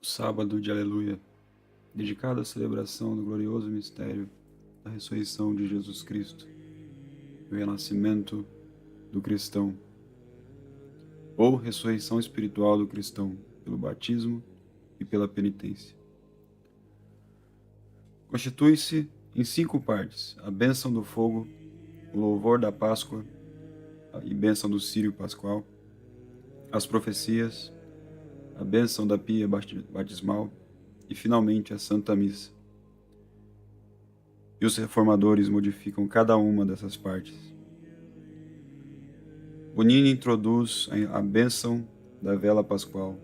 Sábado de Aleluia, dedicado à celebração do glorioso mistério da ressurreição de Jesus Cristo e o renascimento do cristão, ou ressurreição espiritual do cristão, pelo batismo e pela penitência. Constitui-se em 5 partes: a bênção do fogo, o louvor da Páscoa e bênção do Círio Pascual, as profecias, a bênção da pia batismal e, finalmente, a Santa Missa. E os reformadores modificam cada uma dessas partes. Bonini introduz a bênção da vela pascual,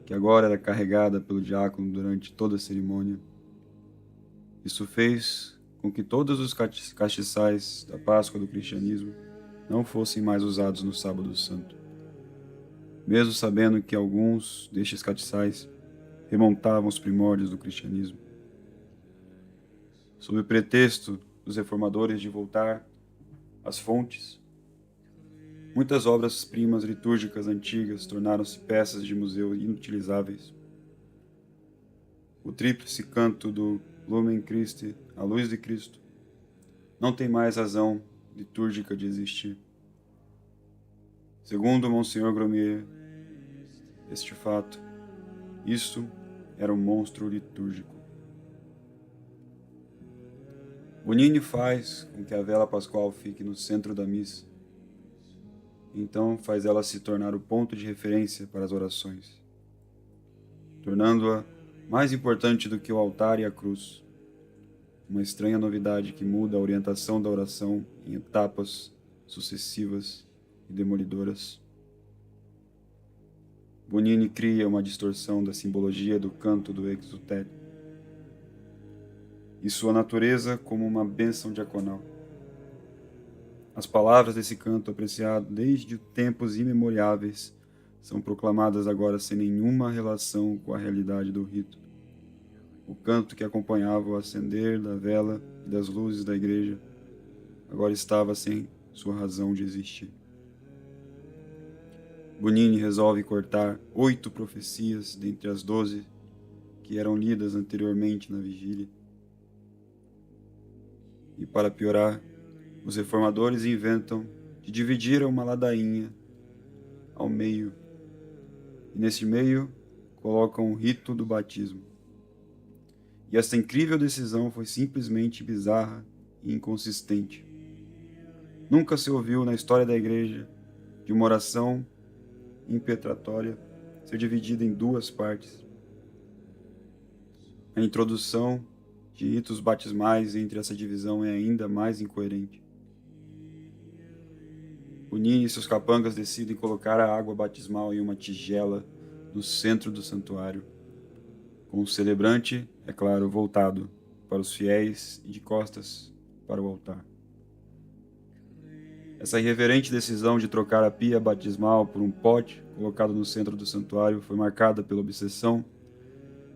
que agora era carregada pelo diácono durante toda a cerimônia. Isso fez com que todos os castiçais da Páscoa do cristianismo não fossem mais usados no Sábado Santo, mesmo sabendo que alguns destes castiçais remontavam os primórdios do cristianismo. Sob o pretexto dos reformadores de voltar às fontes, muitas obras-primas litúrgicas antigas tornaram-se peças de museu inutilizáveis. O tríplice canto do Lumen Christi, a luz de Cristo, não tem mais razão litúrgica de existir. Segundo Monsenhor Gromier, este fato, isto era um monstro litúrgico. Bonini faz com que a vela pascual fique no centro da missa. Então faz ela se tornar o ponto de referência para as orações, tornando-a mais importante do que o altar e a cruz. Uma estranha novidade que muda a orientação da oração em etapas sucessivas e demolidoras. Bonini cria uma distorção da simbologia do canto do Exultet e sua natureza como uma bênção diaconal. As palavras desse canto, apreciado desde tempos imemoriáveis, são proclamadas agora sem nenhuma relação com a realidade do rito. O canto que acompanhava o acender da vela e das luzes da igreja agora estava sem sua razão de existir. Bonini resolve cortar 8 profecias dentre as 12 que eram lidas anteriormente na vigília. E para piorar, os reformadores inventam de dividir uma ladainha ao meio, e nesse meio colocam o rito do batismo. E essa incrível decisão foi simplesmente bizarra e inconsistente. Nunca se ouviu na história da igreja de uma oração impetratória ser dividida em 2 partes. A introdução de ritos batismais entre essa divisão é ainda mais incoerente. Bonini e seus capangas decidem colocar a água batismal em uma tigela no centro do santuário, com o celebrante, é claro, voltado para os fiéis e de costas para o altar. Essa irreverente decisão de trocar a pia batismal por um pote colocado no centro do santuário foi marcada pela obsessão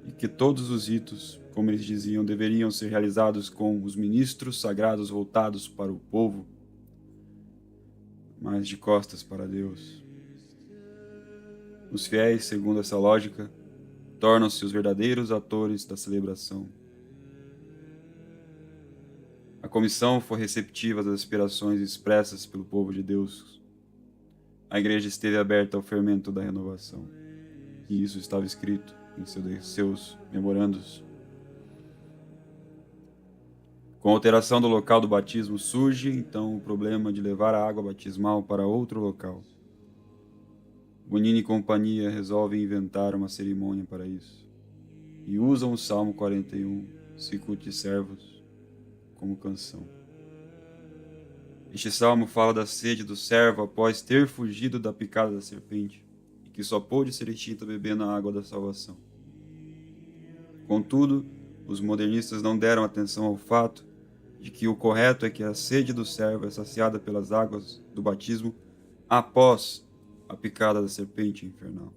de que todos os ritos, como eles diziam, deveriam ser realizados com os ministros sagrados voltados para o povo, mas de costas para Deus. Os fiéis, segundo essa lógica, tornam-se os verdadeiros atores da celebração. A comissão foi receptiva das aspirações expressas pelo povo de Deus. A igreja esteve aberta ao fermento da renovação, e isso estava escrito em seus memorandos. Com a alteração do local do batismo, surge então o problema de levar a água batismal para outro local. Bonini e companhia resolvem inventar uma cerimônia para isso, e usam o Salmo 41, Sicut Servus, como canção. Este salmo fala da sede do servo após ter fugido da picada da serpente, e que só pôde ser extinta bebendo a água da salvação. Contudo, os modernistas não deram atenção ao fato de que o correto é que a sede do servo é saciada pelas águas do batismo após a picada da serpente infernal.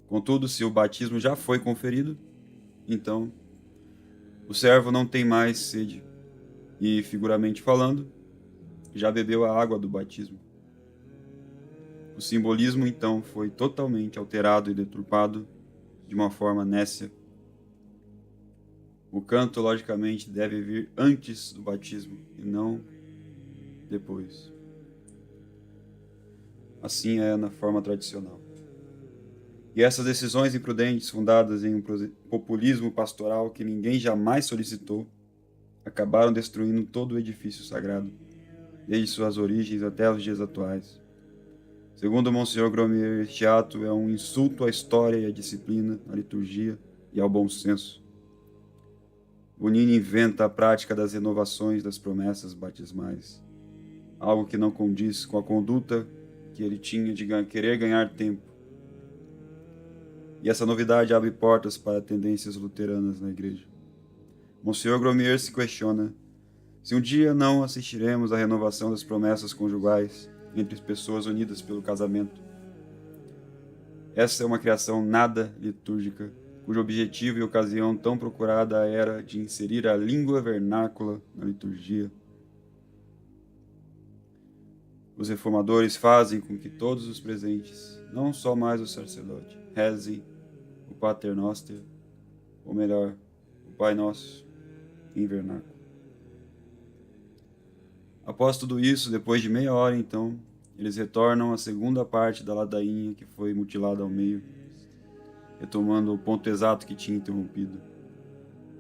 Contudo, se o batismo já foi conferido, então o servo não tem mais sede e, figuramente falando, já bebeu a água do batismo. O simbolismo, então, foi totalmente alterado e deturpado de uma forma nécia. O canto, logicamente, deve vir antes do batismo e não depois. Assim é na forma tradicional. E essas decisões imprudentes, fundadas em um populismo pastoral que ninguém jamais solicitou, acabaram destruindo todo o edifício sagrado, desde suas origens até os dias atuais. Segundo Monsenhor Gromier, este ato é um insulto à história e à disciplina, à liturgia e ao bom senso. Bonini inventa a prática das renovações das promessas batismais, algo que não condiz com a conduta que ele tinha de querer ganhar tempo. E essa novidade abre portas para tendências luteranas na igreja. Monsenhor Gromier se questiona se um dia não assistiremos à renovação das promessas conjugais entre pessoas unidas pelo casamento. Essa é uma criação nada litúrgica, cujo objetivo e ocasião tão procurada era de inserir a língua vernácula na liturgia. Os reformadores fazem com que todos os presentes, não só mais o sacerdote, rezem o Pater Noster, ou melhor, o Pai Nosso, em vernáculo. Após tudo isso, depois de meia hora, então, eles retornam à segunda parte da ladainha que foi mutilada ao meio, retomando o ponto exato que tinha interrompido.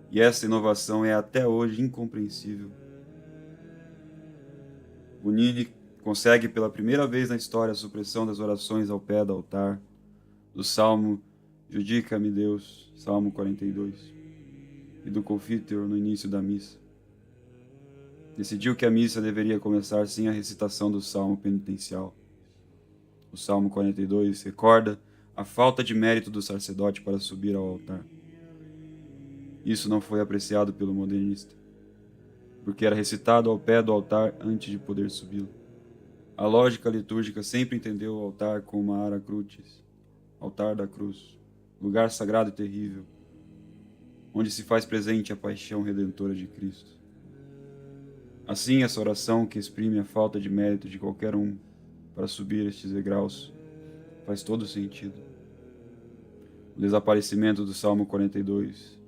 E essa inovação é até hoje incompreensível. Bonini consegue pela primeira vez na história a supressão das orações ao pé do altar, do Salmo Judica-me Deus, Salmo 42, e do Confiteor no início da missa. Decidiu que a missa deveria começar sem a recitação do Salmo penitencial. O Salmo 42 recorda a falta de mérito do sacerdote para subir ao altar. Isso não foi apreciado pelo modernista, porque era recitado ao pé do altar antes de poder subi-lo. A lógica litúrgica sempre entendeu o altar como a ara crucis, altar da cruz, lugar sagrado e terrível, onde se faz presente a paixão redentora de Cristo. Assim, essa oração que exprime a falta de mérito de qualquer um para subir estes degraus faz todo sentido. O desaparecimento do Salmo 42,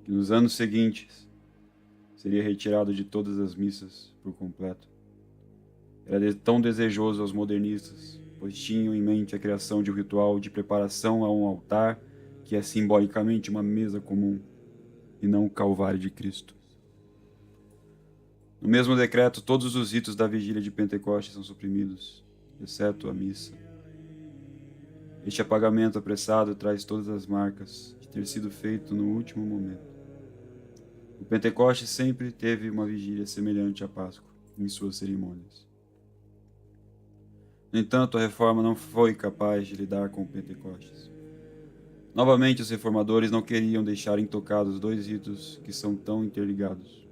que nos anos seguintes seria retirado de todas as missas por completo, era tão desejoso aos modernistas, pois tinham em mente a criação de um ritual de preparação a um altar que é simbolicamente uma mesa comum e não o Calvário de Cristo. No mesmo decreto, todos os ritos da vigília de Pentecostes são suprimidos, exceto a missa. Este apagamento apressado traz todas as marcas de ter sido feito no último momento. O Pentecostes sempre teve uma vigília semelhante à Páscoa em suas cerimônias. No entanto, a reforma não foi capaz de lidar com o Pentecostes. Novamente, os reformadores não queriam deixar intocados dois ritos que são tão interligados.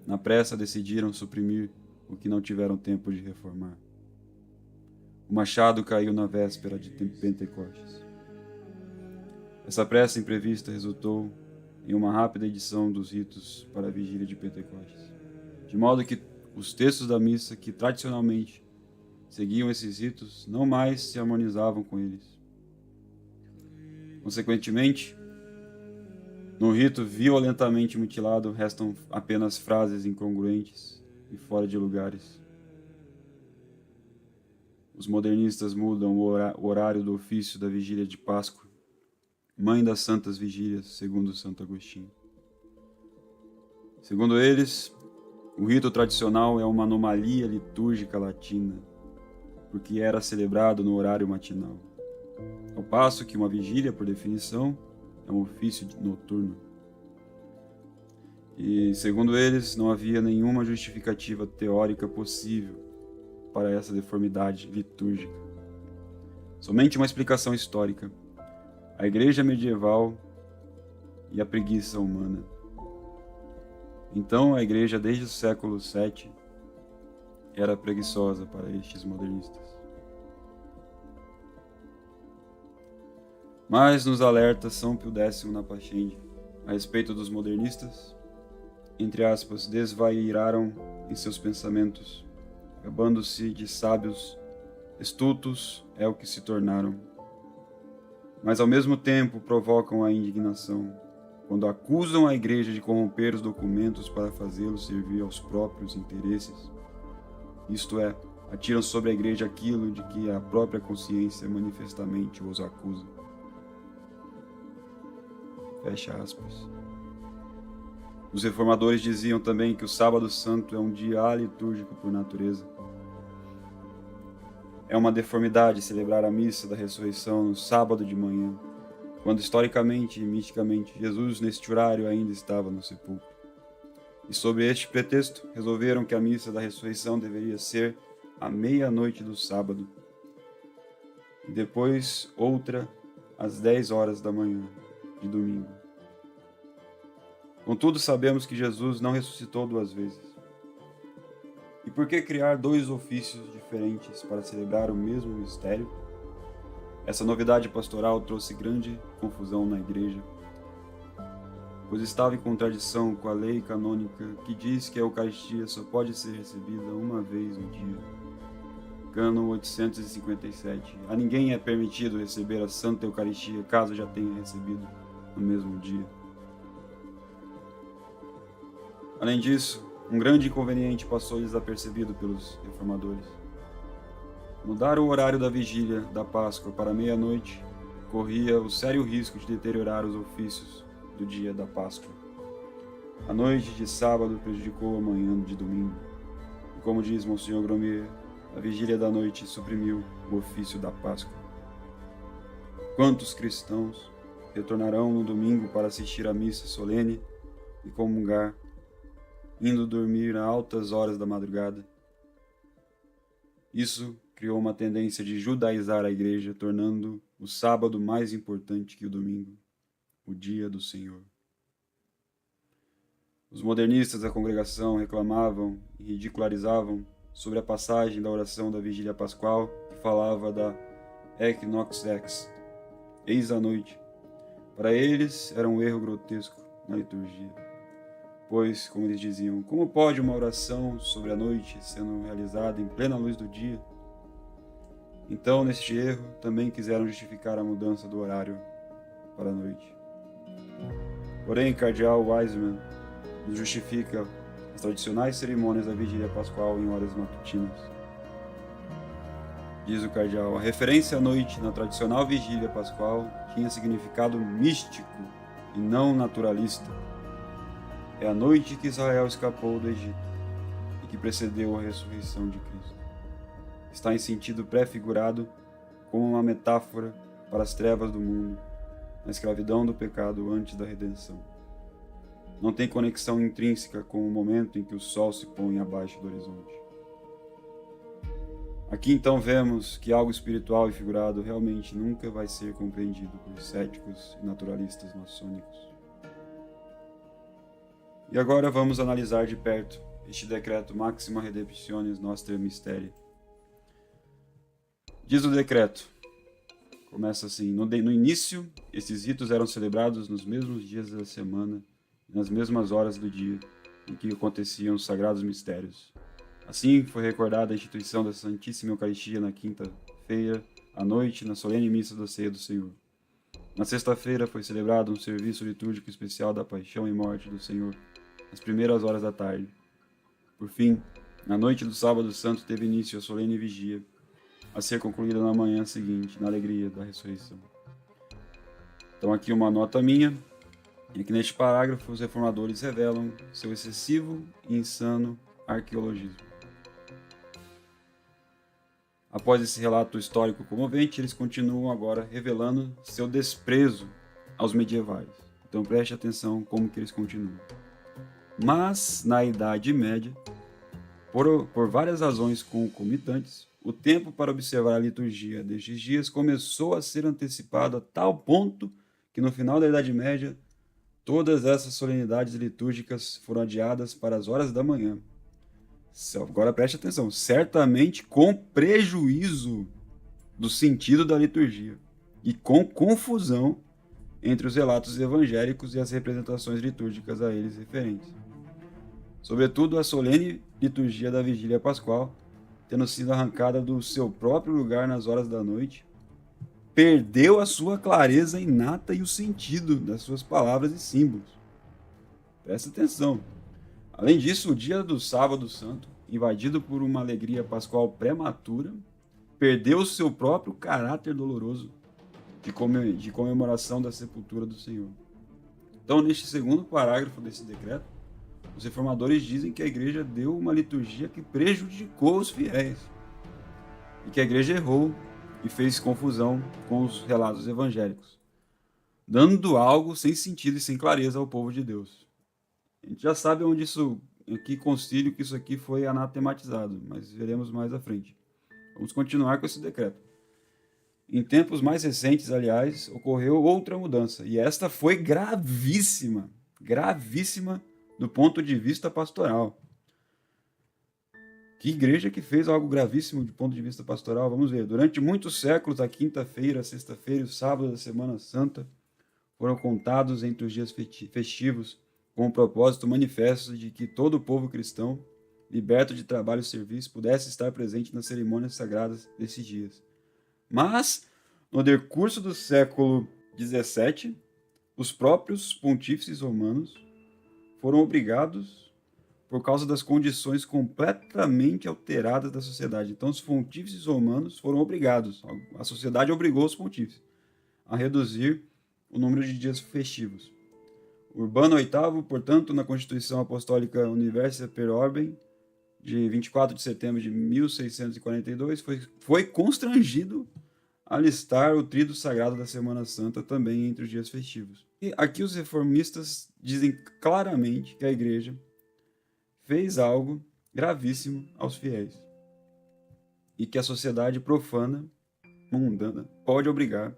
Na pressa, decidiram suprimir o que não tiveram tempo de reformar. O machado caiu na véspera de Pentecostes. Essa pressa imprevista resultou em uma rápida edição dos ritos para a vigília de Pentecostes, de modo que os textos da missa que tradicionalmente seguiam esses ritos não mais se harmonizavam com eles. Consequentemente, no rito violentamente mutilado restam apenas frases incongruentes e fora de lugares. Os modernistas mudam o horário do ofício da vigília de Páscoa, mãe das santas vigílias, segundo Santo Agostinho. Segundo eles, o rito tradicional é uma anomalia litúrgica latina, porque era celebrado no horário matinal, ao passo que uma vigília, por definição, é um ofício noturno. E, segundo eles, não havia nenhuma justificativa teórica possível para essa deformidade litúrgica. Somente uma explicação histórica: a igreja medieval e a preguiça humana. Então, a igreja, desde o século VII, era preguiçosa para estes modernistas. Mas nos alerta São Pio X na Pascendi a respeito dos modernistas, entre aspas, desvairaram em seus pensamentos, gabando-se de sábios Estultos é o que se tornaram, mas ao mesmo tempo provocam a indignação, quando acusam a igreja de corromper os documentos para fazê-los servir aos próprios interesses. Isto é, atiram sobre a igreja aquilo de que a própria consciência manifestamente os acusa. Fecha aspas. Os reformadores diziam também que o Sábado Santo é um dia alitúrgico por natureza. É uma deformidade celebrar a missa da ressurreição no sábado de manhã, quando historicamente e misticamente Jesus neste horário ainda estava no sepulcro. E sob este pretexto, resolveram que a missa da ressurreição deveria ser à meia-noite do sábado, e depois outra às 10 horas da manhã de domingo. Contudo, sabemos que Jesus não ressuscitou 2 vezes. E por que criar 2 ofícios diferentes para celebrar o mesmo mistério? Essa novidade pastoral trouxe grande confusão na igreja, pois estava em contradição com a lei canônica que diz que a Eucaristia só pode ser recebida uma vez no dia. Cânon 857. A ninguém é permitido receber a Santa Eucaristia caso já tenha recebido no mesmo dia. Além disso, um grande inconveniente passou desapercebido pelos reformadores. Mudar o horário da vigília da Páscoa para meia-noite corria o sério risco de deteriorar os ofícios do dia da Páscoa. A noite de sábado prejudicou a manhã de domingo. E como diz Monsenhor Gromier, a vigília da noite suprimiu o ofício da Páscoa. Quantos cristãos retornarão no domingo para assistir à missa solene e comungar, indo dormir a altas horas da madrugada? Isso criou uma tendência de judaizar a igreja, tornando o sábado mais importante que o domingo, o dia do Senhor. Os modernistas da congregação reclamavam e ridicularizavam sobre a passagem da oração da vigília pascual que falava da Equinox Ex, eis a noite. Para eles era um erro grotesco na liturgia, pois, como eles diziam, como pode uma oração sobre a noite sendo realizada em plena luz do dia? Então, neste erro, também quiseram justificar a mudança do horário para a noite. Porém, Cardeal Wiseman nos justifica as tradicionais cerimônias da vigília pascual em horas matutinas. Diz o cardeal, a referência à noite na tradicional vigília pascual tinha significado místico e não naturalista. É a noite que Israel escapou do Egito e que precedeu a ressurreição de Cristo. Está em sentido prefigurado como uma metáfora para as trevas do mundo, na escravidão do pecado antes da redenção. Não tem conexão intrínseca com o momento em que o sol se põe abaixo do horizonte. Aqui então vemos que algo espiritual e figurado realmente nunca vai ser compreendido por céticos e naturalistas maçônicos. E agora vamos analisar de perto este decreto Maxima Redemptionis Nostrae Mysterii. Diz o decreto, começa assim, no início, esses ritos eram celebrados nos mesmos dias da semana e nas mesmas horas do dia em que aconteciam os sagrados mistérios. Assim, foi recordada a instituição da Santíssima Eucaristia na quinta-feira, à noite, na solene missa da Ceia do Senhor. Na sexta-feira foi celebrado um serviço litúrgico especial da Paixão e Morte do Senhor, às primeiras horas da tarde. Por fim, na noite do Sábado Santo teve início a solene vigília, a ser concluída na manhã seguinte, na alegria da ressurreição. Então aqui uma nota minha, e que neste parágrafo os reformadores revelam seu excessivo e insano arqueologismo. Após esse relato histórico comovente, eles continuam agora revelando seu desprezo aos medievais. Então preste atenção como que eles continuam. Mas, na Idade Média, por várias razões concomitantes, o tempo para observar a liturgia destes dias começou a ser antecipado a tal ponto que no final da Idade Média, todas essas solenidades litúrgicas foram adiadas para as horas da manhã. Agora preste atenção, certamente com prejuízo do sentido da liturgia e com confusão entre os relatos evangélicos e as representações litúrgicas a eles referentes. Sobretudo a solene liturgia da Vigília Pascual tendo sido arrancada do seu próprio lugar nas horas da noite, perdeu a sua clareza inata e o sentido das suas palavras e símbolos. Presta atenção. Além disso, o dia do sábado santo, invadido por uma alegria pascual prematura, perdeu o seu próprio caráter doloroso de comemoração da sepultura do Senhor. Então, neste segundo parágrafo desse decreto, os reformadores dizem que a igreja deu uma liturgia que prejudicou os fiéis e que a igreja errou e fez confusão com os relatos evangélicos, dando algo sem sentido e sem clareza ao povo de Deus. A gente já sabe onde isso, em que concílio que isso aqui foi anatematizado, mas veremos mais à frente. Vamos continuar com esse decreto. Em tempos mais recentes, aliás, ocorreu outra mudança, e esta foi gravíssima, gravíssima do ponto de vista pastoral. Que igreja que fez algo gravíssimo do ponto de vista pastoral? Vamos ver. Durante muitos séculos, a quinta-feira, a sexta-feira e o sábado da Semana Santa foram contados entre os dias festivos com o propósito manifesto de que todo o povo cristão, liberto de trabalho e serviço, pudesse estar presente nas cerimônias sagradas desses dias. Mas, no decurso do século XVII, os próprios pontífices romanos foram obrigados, por causa das condições completamente alteradas da sociedade. Então, os pontífices romanos foram obrigados, a sociedade obrigou os pontífices a reduzir o número de dias festivos. Urbano VIII, portanto, na Constituição Apostólica Universia per Orbem, de 24 de setembro de 1642, foi constrangido a listar o tríduo sagrado da Semana Santa também entre os dias festivos. E aqui os reformistas dizem claramente que a igreja fez algo gravíssimo aos fiéis e que a sociedade profana, mundana, pode obrigar,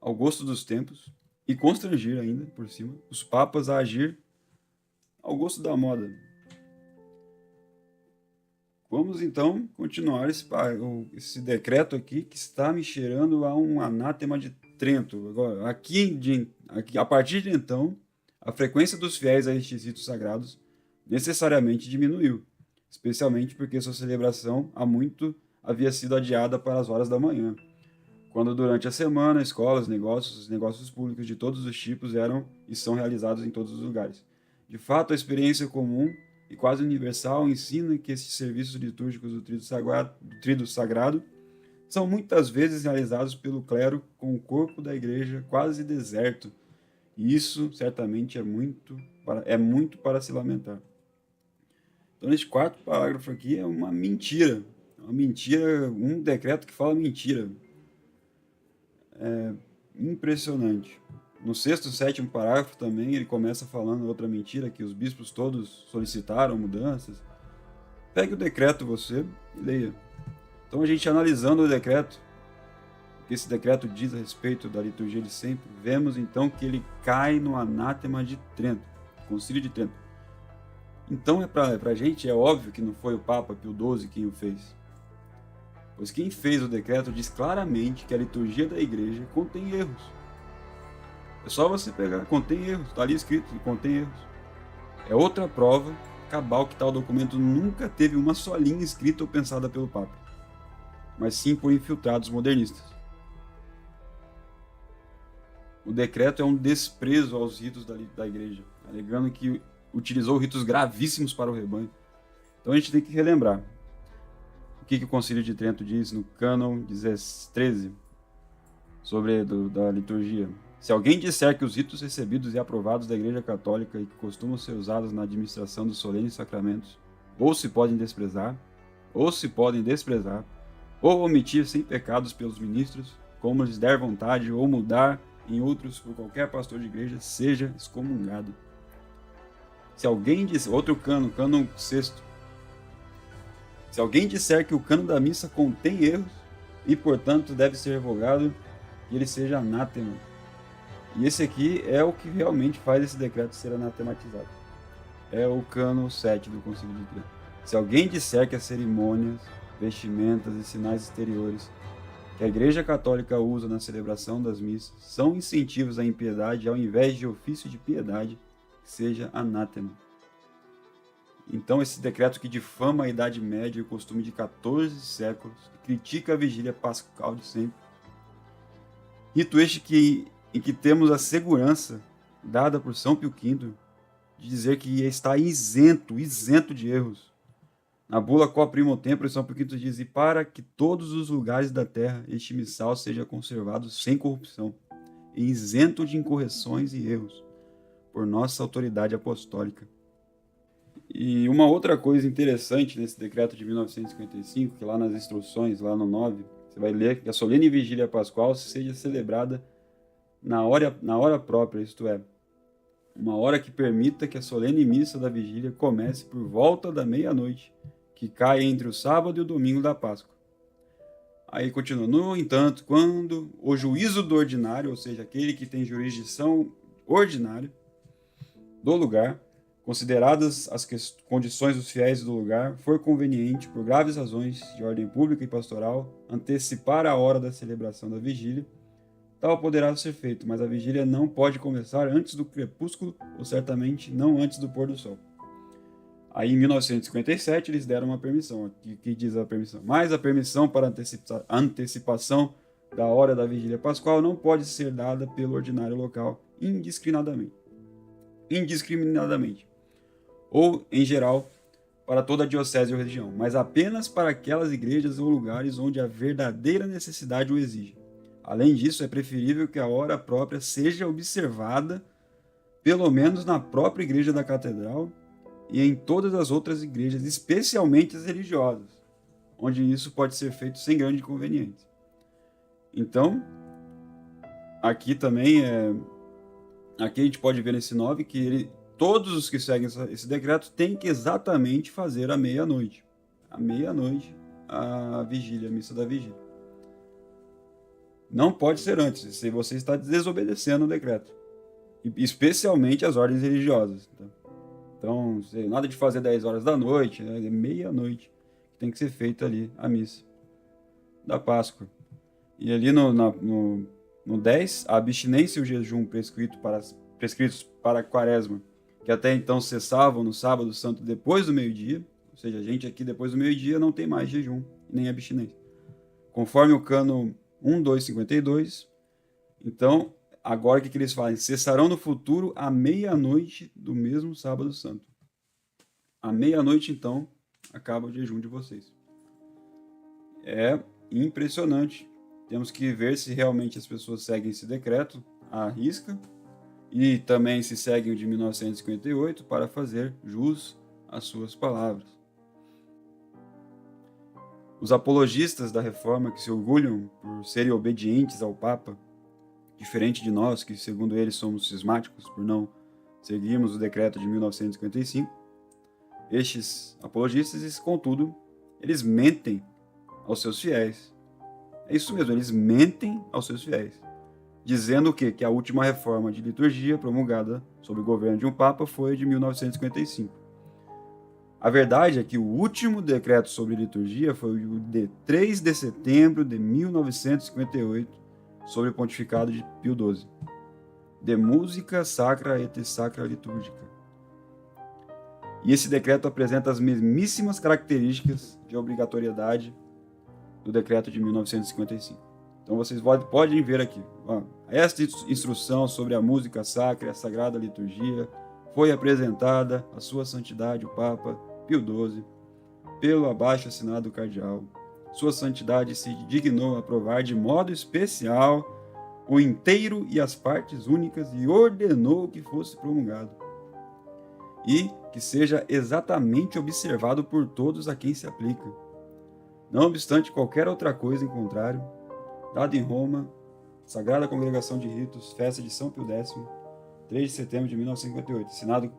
ao gosto dos tempos, e constrangir ainda, por cima, os papas a agir ao gosto da moda. Vamos, então, continuar esse decreto aqui, que está me cheirando a um anátema de Trento. Agora, a partir de então, a frequência dos fiéis a estes ritos sagrados necessariamente diminuiu, especialmente porque sua celebração há muito havia sido adiada para as horas da manhã, quando durante a semana escolas, negócios públicos de todos os tipos eram e são realizados em todos os lugares. De fato, a experiência comum e quase universal ensina que estes serviços litúrgicos do tríduo sagrado são muitas vezes realizados pelo clero com o corpo da igreja quase deserto, e isso certamente é muito para se lamentar. Então, neste quarto parágrafo aqui é uma mentira, um decreto que fala mentira. É impressionante. No sexto e sétimo parágrafo também ele começa falando outra mentira, que os bispos todos solicitaram mudanças. Pegue o decreto você e leia. Então, a gente analisando o decreto, o que esse decreto diz a respeito da liturgia de sempre, vemos então que ele cai no anátema de Trento, Concílio de Trento. Então, pra gente é óbvio que não foi o Papa Pio XII quem o fez. Pois quem fez o decreto diz claramente que a liturgia da igreja contém erros. É só você pegar, contém erros, está ali escrito que contém erros. É outra prova cabal que tal documento nunca teve uma só linha escrita ou pensada pelo Papa, mas sim por infiltrados modernistas. O decreto é um desprezo aos ritos da igreja, alegando que utilizou ritos gravíssimos para o rebanho. Então a gente tem que relembrar o que o Concílio de Trento diz no cânon 13 sobre da liturgia. Se alguém disser que os ritos recebidos e aprovados da Igreja Católica e que costumam ser usados na administração dos solenes sacramentos, ou se podem desprezar, ou omitir sem pecados pelos ministros, como lhes der vontade, ou mudar em outros por qualquer pastor de igreja, seja excomungado. Se alguém disser, outro cânon sexto, se alguém disser que o cânon da missa contém erros e, portanto, deve ser revogado, que ele seja anátema. E esse aqui é o que realmente faz esse decreto ser anatematizado. É o cânon 7 do Concílio de Trento. Se alguém disser que as cerimônias, vestimentas e sinais exteriores que a Igreja Católica usa na celebração das missas são incentivos à impiedade ao invés de ofício de piedade, seja anátema. Então esse decreto que difama a Idade Média e o costume de 14 séculos, que critica a vigília pascal de sempre. Rito este em que temos a segurança dada por São Pio V de dizer que está isento de erros. Na bula Quo Primo Tempore, São Pio V diz: e para que todos os lugares da terra este missal seja conservado sem corrupção, e isento de incorreções e erros, por nossa autoridade apostólica. E uma outra coisa interessante nesse decreto de 1955, que lá nas instruções, lá no 9, você vai ler que a solene vigília pascual seja celebrada na hora própria, isto é, uma hora que permita que a solene missa da vigília comece por volta da meia-noite, que cai entre o sábado e o domingo da Páscoa. Aí continua: no entanto, quando o juízo do ordinário, ou seja, aquele que tem jurisdição ordinária do lugar, consideradas as condições dos fiéis do lugar, for conveniente, por graves razões de ordem pública e pastoral, antecipar a hora da celebração da vigília, tal poderá ser feito, mas a vigília não pode começar antes do crepúsculo, ou certamente não antes do pôr do sol. Aí, em 1957, eles deram uma permissão. Que diz a permissão? Mas a permissão para antecipação da hora da vigília pascual não pode ser dada pelo ordinário local indiscriminadamente. Ou, em geral, para toda a diocese ou região, mas apenas para aquelas igrejas ou lugares onde a verdadeira necessidade o exige. Além disso, é preferível que a hora própria seja observada, pelo menos na própria igreja da catedral e em todas as outras igrejas, especialmente as religiosas, onde isso pode ser feito sem grande inconveniente. Então, aqui também, aqui a gente pode ver nesse 9 que todos os que seguem esse decreto têm que exatamente fazer à meia-noite. À meia-noite, a vigília, a missa da vigília. Não pode ser antes, se você está desobedecendo o decreto. Especialmente as ordens religiosas. Então, nada de fazer 10 horas da noite, é meia-noite que tem que ser feita ali a missa da Páscoa. E ali no 10, a abstinência e o jejum prescritos para a quaresma, que até então cessavam no sábado santo depois do meio-dia, ou seja, a gente aqui depois do meio-dia não tem mais jejum nem abstinência. Conforme o cano 1252, então, agora o que eles fazem? Cessarão no futuro à meia-noite do mesmo sábado santo. À meia-noite, então, acaba o jejum de vocês. É impressionante. Temos que ver se realmente as pessoas seguem esse decreto à risca e também se seguem o de 1958 para fazer jus às suas palavras. Os apologistas da reforma que se orgulham por serem obedientes ao Papa, diferente de nós, que segundo eles somos cismáticos por não seguirmos o decreto de 1955, estes apologistas, contudo, eles mentem aos seus fiéis. É isso mesmo, eles mentem aos seus fiéis, dizendo o quê? Que a última reforma de liturgia promulgada sob o governo de um Papa foi de 1955. A verdade é que o último decreto sobre liturgia foi o de 3 de setembro de 1958, sobre o pontificado de Pio XII, de música sacra et sacra litúrgica. E esse decreto apresenta as mesmíssimas características de obrigatoriedade do decreto de 1955. Então vocês podem ver aqui. Esta instrução sobre a música sacra e a sagrada liturgia foi apresentada à sua santidade o Papa Pio XII pelo abaixo assinado cardeal. Sua santidade se dignou a aprovar de modo especial o inteiro e as partes únicas e ordenou que fosse promulgado e que seja exatamente observado por todos a quem se aplica. Não obstante qualquer outra coisa em contrário, dado em Roma, Sagrada Congregação de Ritos, festa de São Pio X, 3 de setembro de 1958, assinado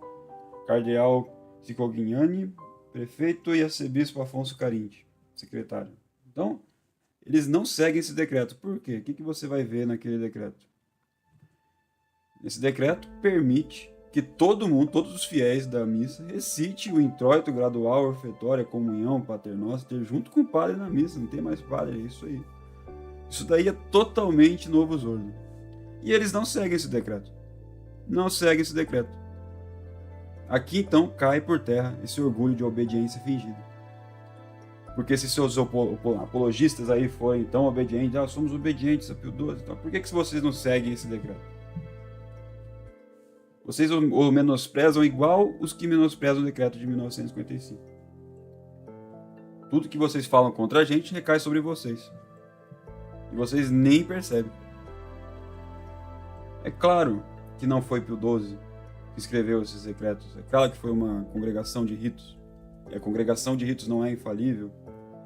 Cardeal Cicognani, prefeito, e arcebispo Afonso Carinti, secretário. Então, eles não seguem esse decreto. Por quê? O que você vai ver naquele decreto? Esse decreto permite que todo mundo, todos os fiéis da missa, recite o introito gradual, orfetória, comunhão, paternoster, junto com o padre na missa. Não tem mais padre, é isso aí. Isso daí é totalmente novus ordo. E eles não seguem esse decreto. Não seguem esse decreto. Aqui então cai por terra esse orgulho de obediência fingida. Porque se seus apologistas aí forem tão obedientes, somos obedientes a Pio XII, então por que vocês não seguem esse decreto? Vocês o menosprezam igual os que menosprezam o decreto de 1955. Tudo que vocês falam contra a gente recai sobre vocês. E vocês nem percebem. É claro que não foi Pio XII que escreveu esses decretos. É claro que foi uma congregação de ritos. E a congregação de ritos não é infalível.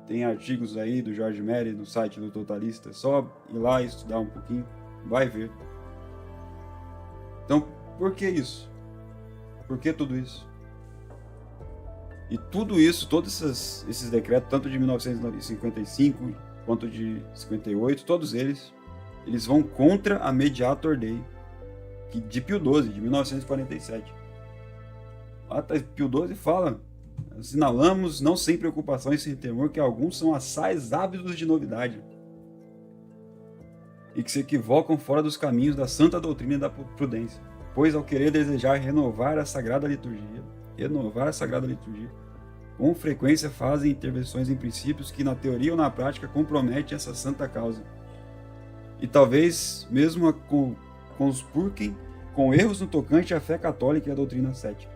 Tem artigos aí do George Merry no site do Totalista. É só ir lá e estudar um pouquinho. Vai ver. Então, por que isso? Por que tudo isso? E tudo isso, todos esses decretos, tanto de 1955 quanto de 58, todos eles vão contra a Mediator Dei de Pio XII, de 1947. Lá Pio XII fala: assinalamos, não sem preocupação e sem temor, que alguns são assaz ávidos de novidade e que se equivocam fora dos caminhos da santa doutrina e da prudência, pois ao querer desejar renovar a sagrada liturgia, com frequência fazem intervenções em princípios que na teoria ou na prática comprometem essa santa causa. E talvez mesmo conspurquem com erros no tocante à fé católica e à doutrina cética.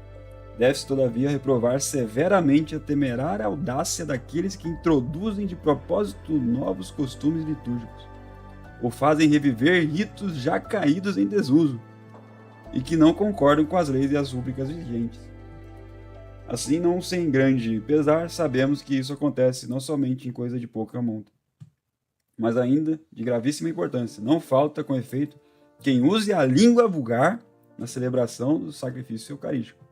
Deve-se, todavia, reprovar severamente a temerária audácia daqueles que introduzem de propósito novos costumes litúrgicos, ou fazem reviver ritos já caídos em desuso, e que não concordam com as leis e as súplicas vigentes. Assim, não sem grande pesar, sabemos que isso acontece não somente em coisa de pouca monta, mas ainda de gravíssima importância. Não falta, com efeito, quem use a língua vulgar na celebração do sacrifício eucarístico.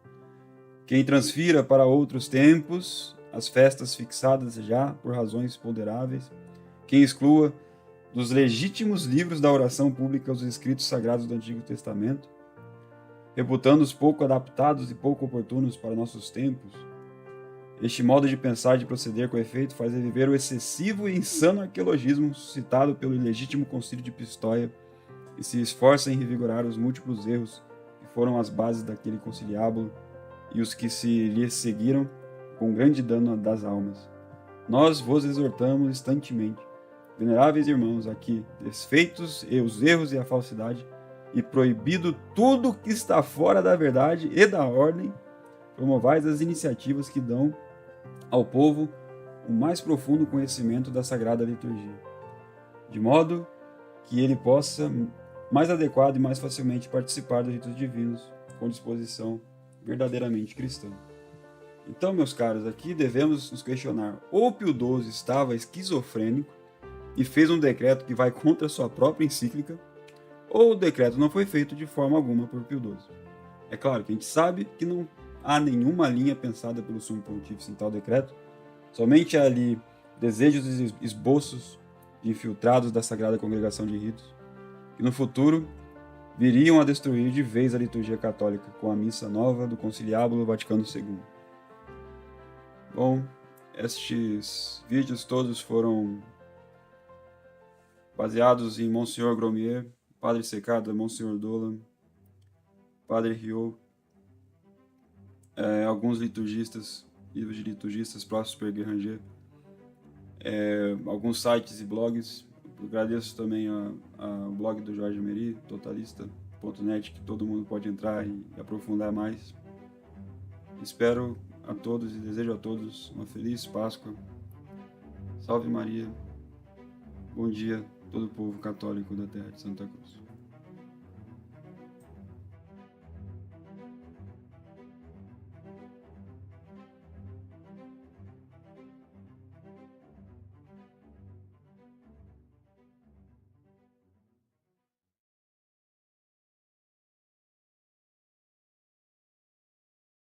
Quem transfira para outros tempos as festas fixadas já por razões ponderáveis. Quem exclua dos legítimos livros da oração pública os escritos sagrados do Antigo Testamento, reputando-os pouco adaptados e pouco oportunos para nossos tempos. Este modo de pensar e de proceder, com efeito, faz reviver o excessivo e insano arqueologismo suscitado pelo ilegítimo concílio de Pistoia e se esforça em revigorar os múltiplos erros que foram as bases daquele conciliábulo e os que se lhe seguiram com grande dano das almas. Nós vos exortamos instantemente, veneráveis irmãos, aqui, desfeitos os erros e a falsidade, e proibido tudo que está fora da verdade e da ordem, promovais as iniciativas que dão ao povo o mais profundo conhecimento da Sagrada Liturgia, de modo que ele possa mais adequado e mais facilmente participar dos ritos divinos com disposição verdadeiramente cristã. Então, meus caros, aqui devemos nos questionar: ou Pio XII estava esquizofrênico e fez um decreto que vai contra a sua própria encíclica, ou o decreto não foi feito de forma alguma por Pio XII. É claro que a gente sabe que não há nenhuma linha pensada pelo Sumo Pontífice em tal decreto, somente ali desejos e esboços de infiltrados da Sagrada Congregação de Ritos, que no futuro viriam a destruir de vez a liturgia católica com a missa nova do Conciliábulo Vaticano II. Bom, estes vídeos todos foram baseados em Monsenhor Gromier, Padre Secada, Monsenhor Dolan, Padre Riot, alguns liturgistas, livros de liturgistas, Prosper Guéranger, alguns sites e blogs. Eu agradeço também ao blog do Jorge Merry, totalista.net, que todo mundo pode entrar e aprofundar mais. Espero a todos e desejo a todos uma feliz Páscoa. Salve Maria. Bom dia, todo o povo católico da terra de Santa Cruz.